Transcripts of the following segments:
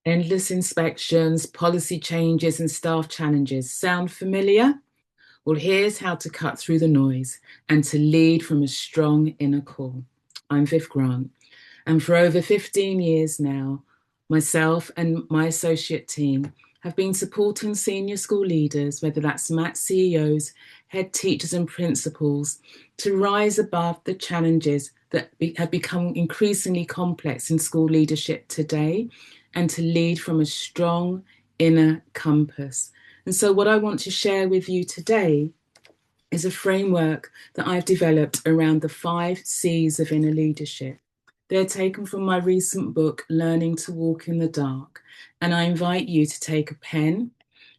Endless inspections, policy changes, and staff challenges. Sound familiar? Well, here's how to cut through the noise and to lead from a strong inner core. I'm Viv Grant, and for over 15 years now, myself and my associate team have been supporting senior school leaders, whether that's MAT CEOs, head teachers, and principals, to rise above the challenges that have become increasingly complex in school leadership today and to lead from a strong inner compass. And so, what I want to share with you today is a framework that I've developed around the 5 C's of inner leadership. They're taken from my recent book, Learning to Walk in the Dark. And I invite you to take a pen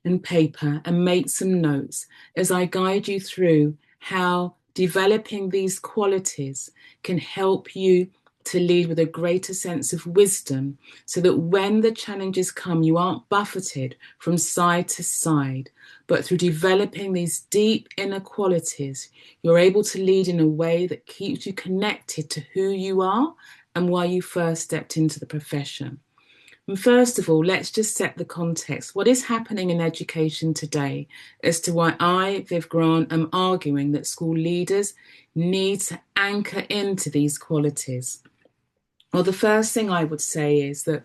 and paper and make some notes as I guide you through how developing these qualities can help you to lead with a greater sense of wisdom so that when the challenges come, you aren't buffeted from side to side, but through developing these deep inner qualities, you're able to lead in a way that keeps you connected to who you are and why you first stepped into the profession. And first of all, let's just set the context. What is happening in education today as to why I, Viv Grant, am arguing that school leaders need to anchor into these qualities? Well, the first thing I would say is that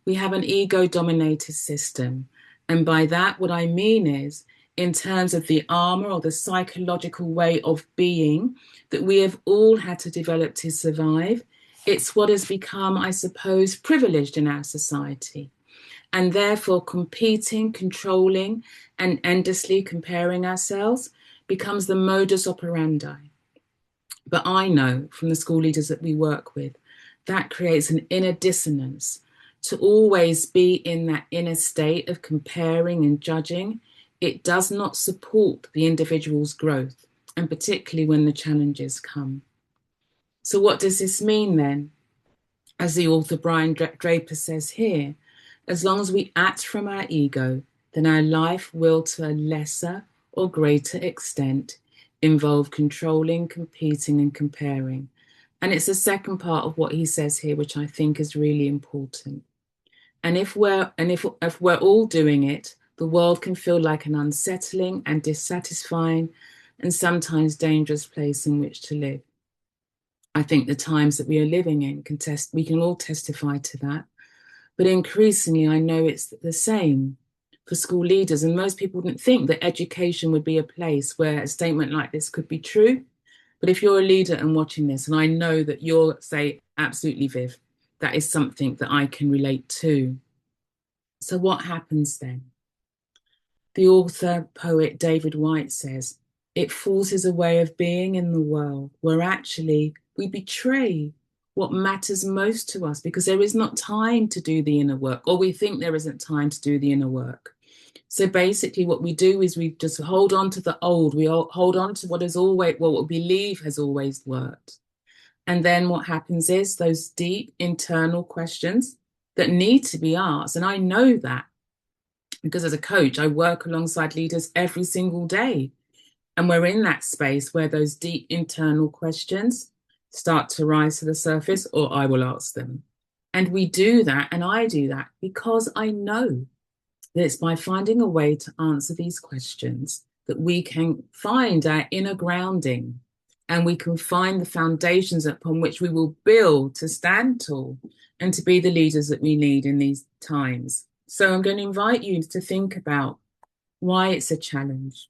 we have an ego-dominated system. And by that, what I mean is, in terms of the armor or the psychological way of being that we have all had to develop to survive, it's what has become, I suppose, privileged in our society. And therefore, competing, controlling, and endlessly comparing ourselves becomes the modus operandi. But I know from the school leaders that we work with, that creates an inner dissonance. To always be in that inner state of comparing and judging, it does not support the individual's growth, and particularly when the challenges come. So what does this mean then? As the author Brian Draper says here, as long as we act from our ego, then our life will, to a lesser or greater extent, involve controlling, competing, and comparing. And it's the second part of what he says here, which I think is really important. And if we're all doing it, the world can feel like an unsettling and dissatisfying and sometimes dangerous place in which to live. I think the times that we are living in we can all testify to that. But increasingly, I know it's the same for school leaders. And most people wouldn't think that education would be a place where a statement like this could be true. But if you're a leader and watching this, and I know that you'll say, absolutely, Viv, that is something that I can relate to. So what happens then? The author, poet David Whyte says, it forces a way of being in the world where actually we betray what matters most to us because there is not time to do the inner work, or we think there isn't time to do the inner work. So basically what we do is we just hold on to the old, we hold on to what we believe has always worked. And then what happens is those deep internal questions that need to be asked. And I know that because as a coach, I work alongside leaders every single day. And we're in that space where those deep internal questions start to rise to the surface, or I will ask them. And we do that, and I do that because I know that it's by finding a way to answer these questions that we can find our inner grounding and we can find the foundations upon which we will build to stand tall and to be the leaders that we need in these times. So I'm going to invite you to think about why it's a challenge.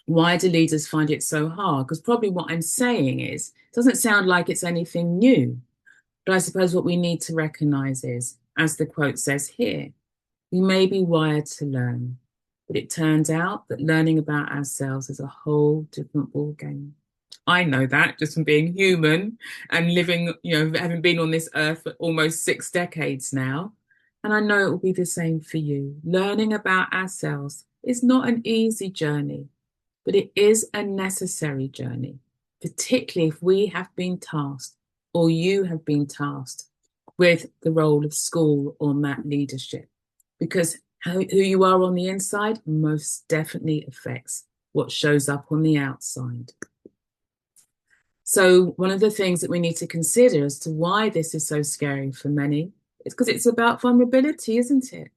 Why do leaders find it so hard? Because probably what I'm saying is, it doesn't sound like it's anything new. But I suppose what we need to recognize is, as the quote says here, we may be wired to learn, but it turns out that learning about ourselves is a whole different ballgame. I know that just from being human and living, having been on this earth for almost 6 decades now. And I know it will be the same for you. Learning about ourselves is not an easy journey, but it is a necessary journey, particularly if we have been tasked or you have been tasked with the role of school or MAT leadership, because who you are on the inside most definitely affects what shows up on the outside. So one of the things that we need to consider as to why this is so scary for many It's because it's about vulnerability, isn't it?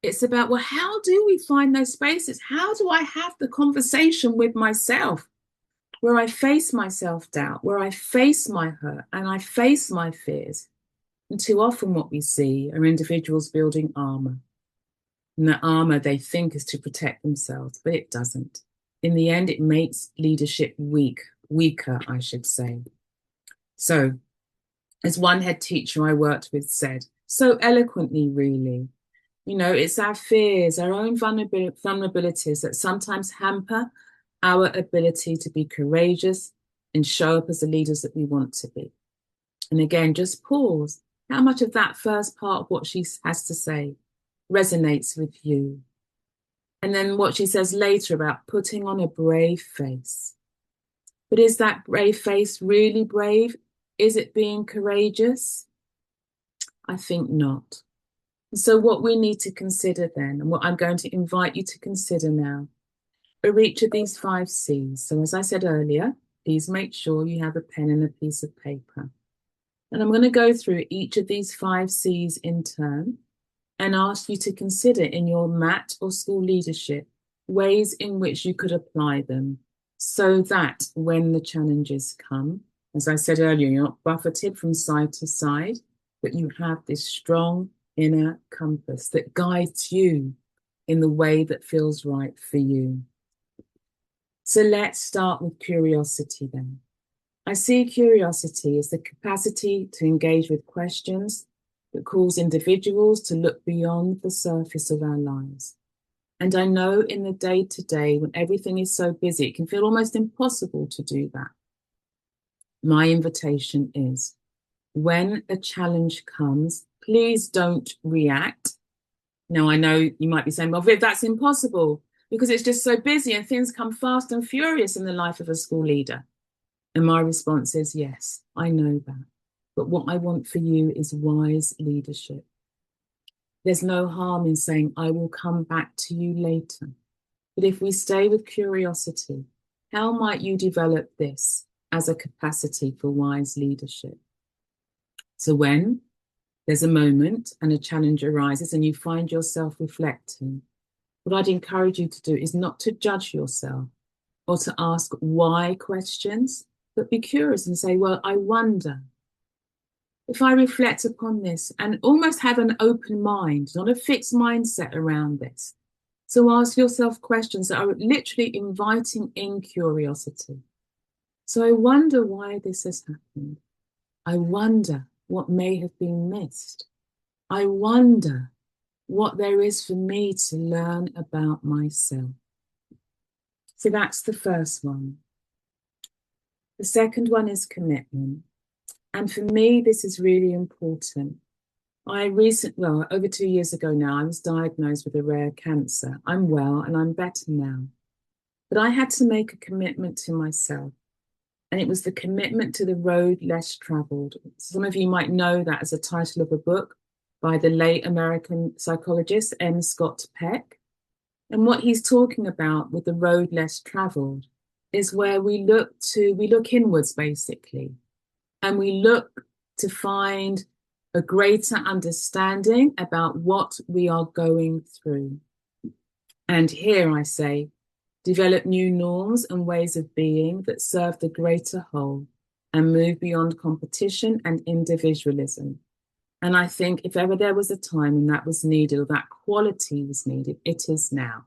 It's about, well, how do we find those spaces? How do I have the conversation with myself where I face my self-doubt, where I face my hurt and I face my fears? And too often what we see are individuals building armor. And the armor they think is to protect themselves, but it doesn't. In the end, it makes leadership weaker, I should say. So, as one head teacher I worked with said, so eloquently, really, you know, it's our fears, our own vulnerabilities that sometimes hamper our ability to be courageous and show up as the leaders that we want to be. And again, just pause. How much of that first part of what she has to say resonates with you? And then what she says later about putting on a brave face. But is that brave face really brave? Is it being courageous? I think not. And so what we need to consider then, and what I'm going to invite you to consider now, are each of these 5 C's. So as I said earlier, please make sure you have a pen and a piece of paper. And I'm going to go through each of these 5 C's in turn and ask you to consider in your MAT or school leadership ways in which you could apply them so that when the challenges come, as I said earlier, you're not buffeted from side to side, but you have this strong inner compass that guides you in the way that feels right for you. So let's start with curiosity then. I see curiosity as the capacity to engage with questions that cause individuals to look beyond the surface of our lives. And I know in the day-to-day, when everything is so busy, it can feel almost impossible to do that. My invitation is, when a challenge comes, please don't react. Now, I know you might be saying, well, Viv, that's impossible because it's just so busy and things come fast and furious in the life of a school leader. And my response is, yes, I know that. But what I want for you is wise leadership. There's no harm in saying, I will come back to you later. But if we stay with curiosity, how might you develop this as a capacity for wise leadership? So when there's a moment and a challenge arises and you find yourself reflecting, what I'd encourage you to do is not to judge yourself or to ask why questions, but be curious and say, well, I wonder if I reflect upon this and almost have an open mind, not a fixed mindset around this. So ask yourself questions that are literally inviting in curiosity. So I wonder why this has happened. I wonder what may have been missed. I wonder what there is for me to learn about myself. So that's the first one. The second one is commitment. And for me, this is really important. Over 2 years ago now, I was diagnosed with a rare cancer. I'm well and I'm better now. But I had to make a commitment to myself. And it was the commitment to the road less traveled. Some of you might know that as a title of a book by the late American psychologist M. Scott Peck. And what he's talking about with the road less traveled is where we look inwards basically. And we look to find a greater understanding about what we are going through. And here I say, develop new norms and ways of being that serve the greater whole and move beyond competition and individualism. And I think if ever there was a time when that was needed or that quality was needed, it is now.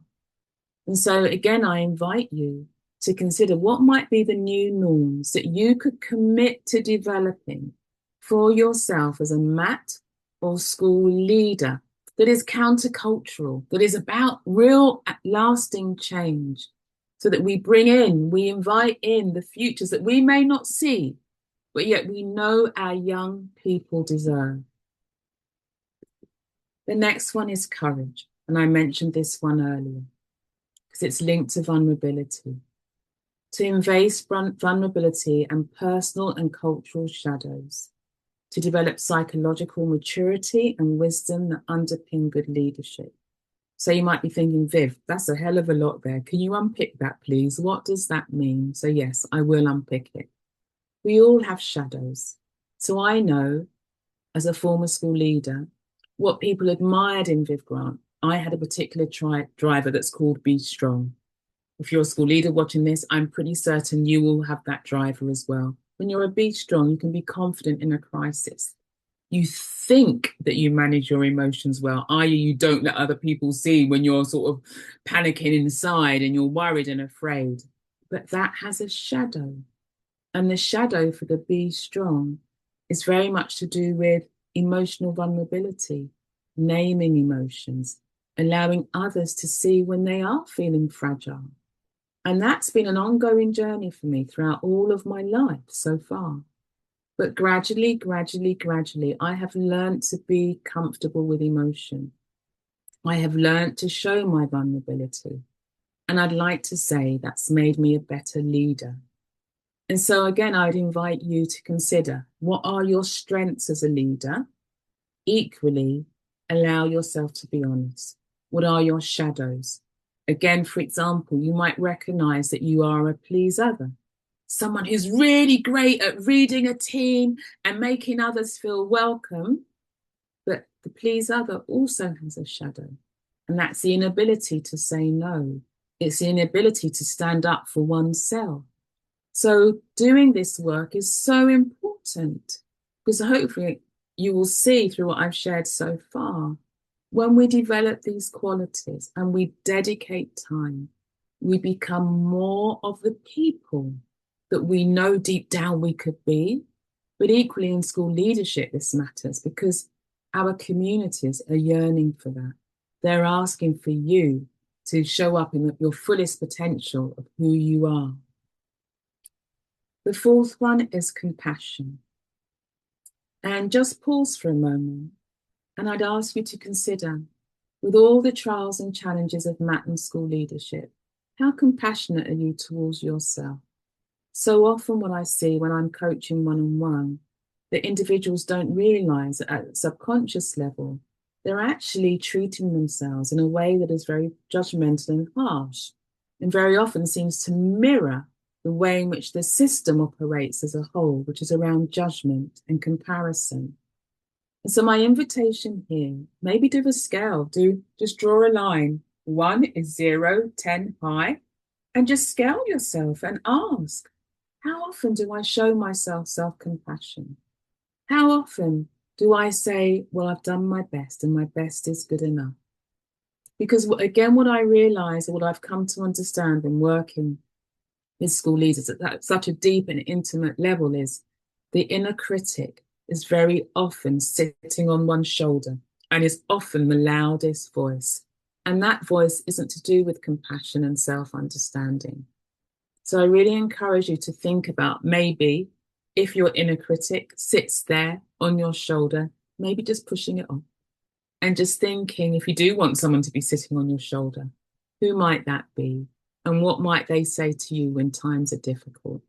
And so again, I invite you to consider what might be the new norms that you could commit to developing for yourself as a MAT or school leader that is countercultural, that is about real lasting change, so that we invite in the futures that we may not see, but yet we know our young people deserve. The next one is courage. And I mentioned this one earlier because it's linked to vulnerability. To embrace vulnerability and personal and cultural shadows, to develop psychological maturity and wisdom that underpin good leadership. So you might be thinking, Viv, that's a hell of a lot there. Can you unpick that, please? What does that mean? So yes, I will unpick it. We all have shadows. So I know, as a former school leader, what people admired in Viv Grant. I had a particular driver that's called Be Strong. If you're a school leader watching this, I'm pretty certain you will have that driver as well. When you're a Be Strong, you can be confident in a crisis. You think that you manage your emotions well, i.e., you don't let other people see when you're sort of panicking inside and you're worried and afraid. But that has a shadow. And the shadow for the Be Strong is very much to do with emotional vulnerability, naming emotions, allowing others to see when they are feeling fragile. And that's been an ongoing journey for me throughout all of my life so far. But gradually, I have learned to be comfortable with emotion. I have learned to show my vulnerability. And I'd like to say that's made me a better leader. And so again, I'd invite you to consider, what are your strengths as a leader? Equally, allow yourself to be honest. What are your shadows? Again, for example, you might recognize that you are a please other, someone who's really great at reading a team and making others feel welcome. But the please other also has a shadow, and that's the inability to say no. It's the inability to stand up for oneself. So doing this work is so important, because hopefully you will see through what I've shared so far, when we develop these qualities and we dedicate time, we become more of the people that we know deep down we could be. But equally in school leadership, this matters because our communities are yearning for that. They're asking for you to show up in your fullest potential of who you are. The fourth one is compassion. And just pause for a moment, and I'd ask you to consider, with all the trials and challenges of MAT and school leadership, how compassionate are you towards yourself? So often what I see when I'm coaching one-on-one, that individuals don't realize that at a subconscious level, they're actually treating themselves in a way that is very judgmental and harsh, and very often seems to mirror the way in which the system operates as a whole, which is around judgment and comparison. And so my invitation here, maybe do a scale, just draw a line. 1 is 0, 10 high, and just scale yourself and ask, how often do I show myself self-compassion? How often do I say, well, I've done my best and my best is good enough? Because again, what I realize, or what I've come to understand in working with school leaders at such a deep and intimate level, is the inner critic is very often sitting on one's shoulder and is often the loudest voice. And that voice isn't to do with compassion and self-understanding. So I really encourage you to think about, maybe if your inner critic sits there on your shoulder, maybe just pushing it off and just thinking, if you do want someone to be sitting on your shoulder, who might that be? And what might they say to you when times are difficult?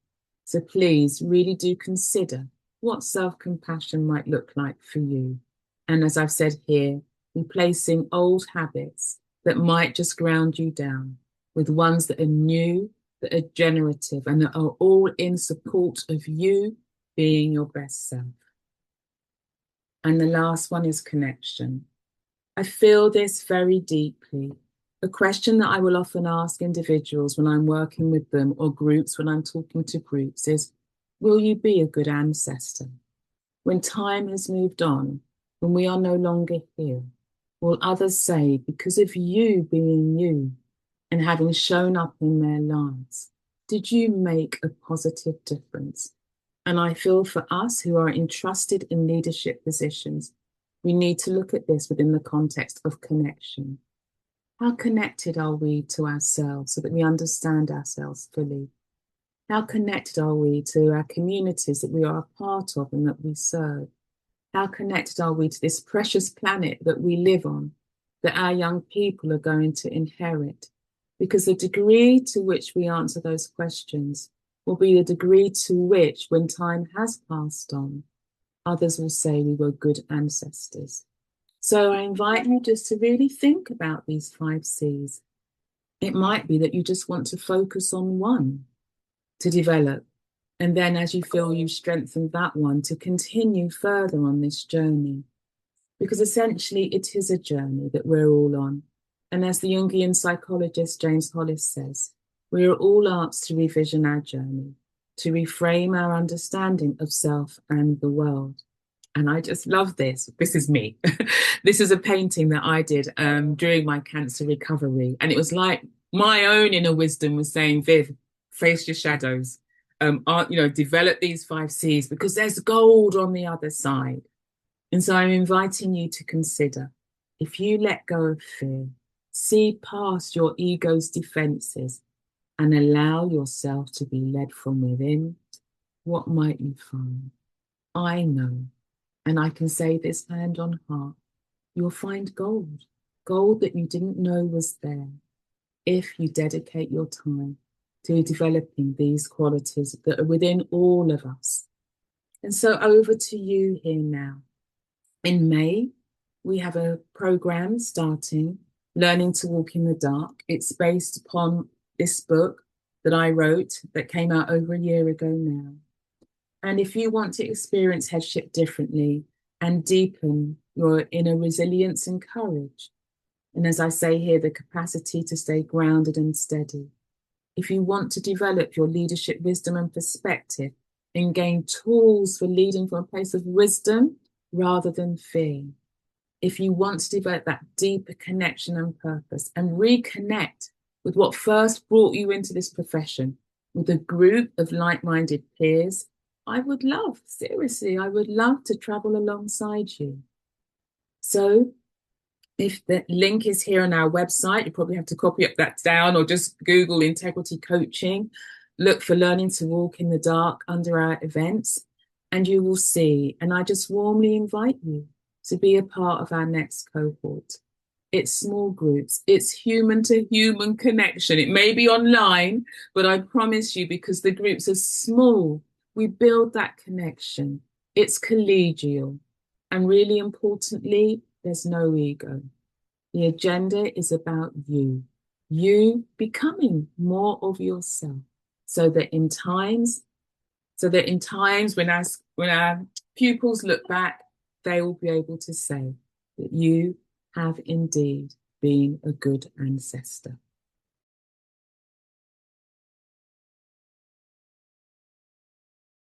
So please really do consider what self-compassion might look like for you. And as I've said here, replacing old habits that might just ground you down with ones that are new, that are generative, and that are all in support of you being your best self. And the last one is connection. I feel this very deeply. A question that I will often ask individuals when I'm working with them, or groups when I'm talking to groups, is, will you be a good ancestor? When time has moved on, when we are no longer here, will others say, because of you being you and having shown up in their lives, did you make a positive difference? And I feel for us who are entrusted in leadership positions, we need to look at this within the context of connection. How connected are we to ourselves so that we understand ourselves fully? How connected are we to our communities that we are a part of and that we serve? How connected are we to this precious planet that we live on, that our young people are going to inherit? Because the degree to which we answer those questions will be the degree to which, when time has passed on, others will say we were good ancestors. So I invite you just to really think about these 5 C's. It might be that you just want to focus on one to develop. And then as you feel you've strengthened that one, to continue further on this journey. because essentially it is a journey that we're all on. And as the Jungian psychologist James Hollis says, we are all asked to revision our journey, to reframe our understanding of self and the world. And I just love this. This is me. This is a painting that I did during my cancer recovery. And it was like my own inner wisdom was saying, Viv, face your shadows. Develop these 5 C's because there's gold on the other side. And so I'm inviting you to consider, if you let go of fear, see past your ego's defenses and allow yourself to be led from within, what might you find? I know, and I can say this hand on heart, you'll find gold, gold that you didn't know was there, if you dedicate your time to developing these qualities that are within all of us. And so over to you here now. In May, we have a program starting, Learning to Walk in the Dark. It's based upon this book that I wrote that came out over a year ago now. And if you want to experience headship differently and deepen your inner resilience and courage, and as I say here, the capacity to stay grounded and steady, if you want to develop your leadership wisdom and perspective and gain tools for leading from a place of wisdom rather than fear, if you want to develop that deeper connection and purpose and reconnect with what first brought you into this profession, with a group of like-minded peers, I would love, seriously, I would love to travel alongside you. So if the link is here on our website, you probably have to copy that down or just Google Integrity Coaching, look for Learning to Walk in the Dark under our events, and you will see. And I just warmly invite you to be a part of our next cohort. It's small groups, it's human to human connection. It may be online, but I promise you, because the groups are small, we build that connection. It's collegial. And really importantly, there's no ego. The agenda is about you becoming more of yourself, so that in times when our pupils look back, they will be able to say that you have indeed been a good ancestor.